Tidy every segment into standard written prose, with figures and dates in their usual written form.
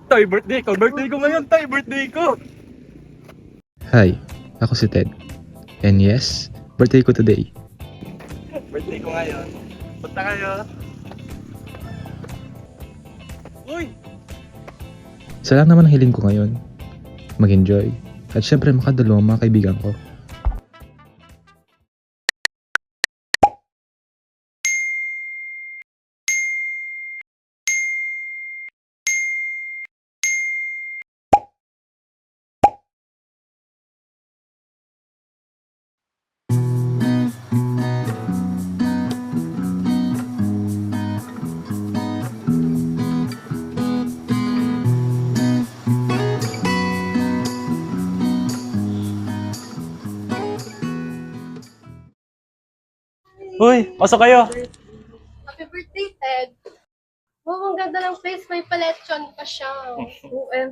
Tay, birthday ko! Birthday ko ngayon, Tay! Birthday ko! Hi, ako si Ted. And yes, birthday ko today. Birthday ko ngayon. Punta kayo. Uy! Isa lang naman ang hiling ko ngayon. Mag-enjoy. At syempre makadalo ang mga kaibigan ko. Uy! Pasok kayo! Happy birthday, Ted. Wow, ang ganda ng face. May paletsyon pa siya.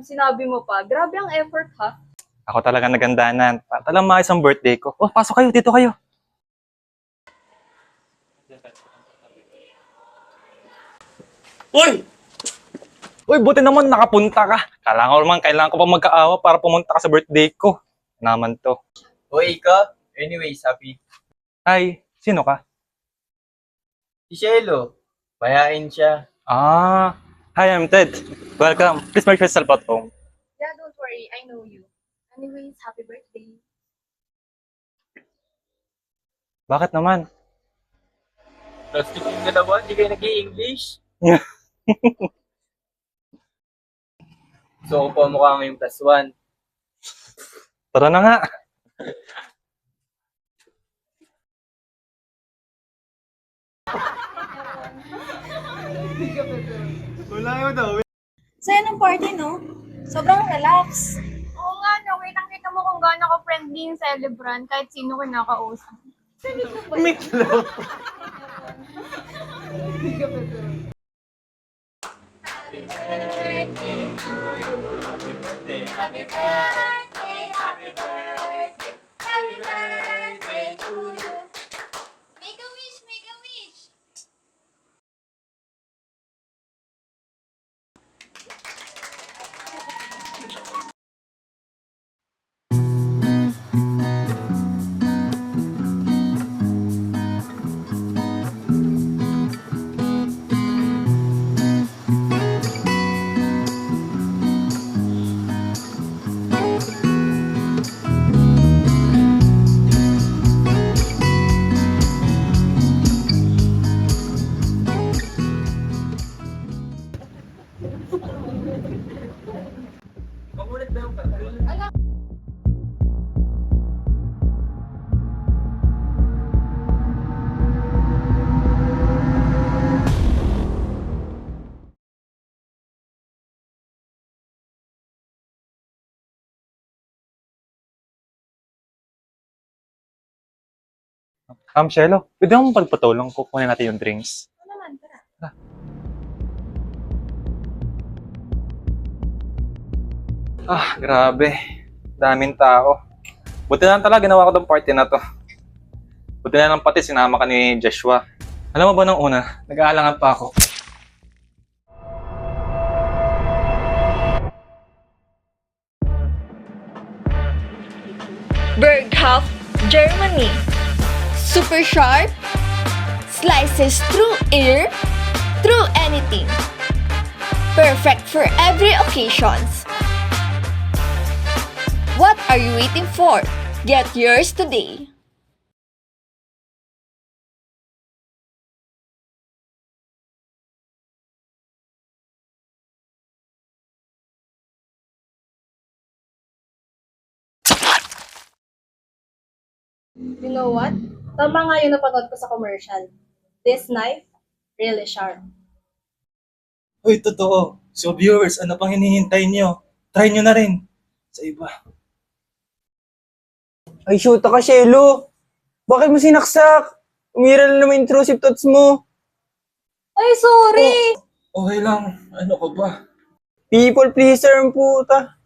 Sinabi mo pa. Grabe ang effort, ha? Ako talaga nagandanan. Para lang maayos ang birthday ko. Oh, pasok kayo. Dito kayo. Uy! Uy, buti naman nakapunta ka. Kailangan ko pa magkaawa para pumunta ka sa birthday ko. Naman to. Hoy, ikaw? Anyways, happy. Hi, sino ka? Si Shelo. Bayain siya. Ah, hi, I'm Ted. Welcome. Please make yourself at home. Yeah, don't worry. I know you. Anyways, happy birthday. Bakit naman? Plastic yung dalawa, hindi kayo nag-i-English. So, kung mukha ngayong +1. Tara na nga. Saya ng party, no? Sobrang relax. Oo nga, no. Wait, nakita mo kung gaano ko friendly yung celebrant kahit sino kinakausap. Make a wish, make a wish! Mamulit ba yung kanto? Shelo, pwede mo pagpatulong kukunin natin yung drinks? Ano naman, tara. Ah, grabe. Daming tao. Buti na lang talaga ginawa ko tong party na to. Buti na lang pati sinama ka ni Joshua. Alam mo ba nung una, nag-aalangan pa ako. Berghoff, Germany. Super sharp, slices through air, through anything. Perfect for every occasions. What are you waiting for? Get yours today. You know what? Tama nga yung napanood ko sa commercial. This knife, really sharp. Uy, totoo. So viewers, ano pang hinihintay nyo? Try nyo na rin. Sa iba. Ay, shoot ka, Shelo. Bakit mo sinaksak? Umira na naman intrusive thoughts mo. Ay, sorry! Okay lang. Ano ka ba? People pleaser ang puta.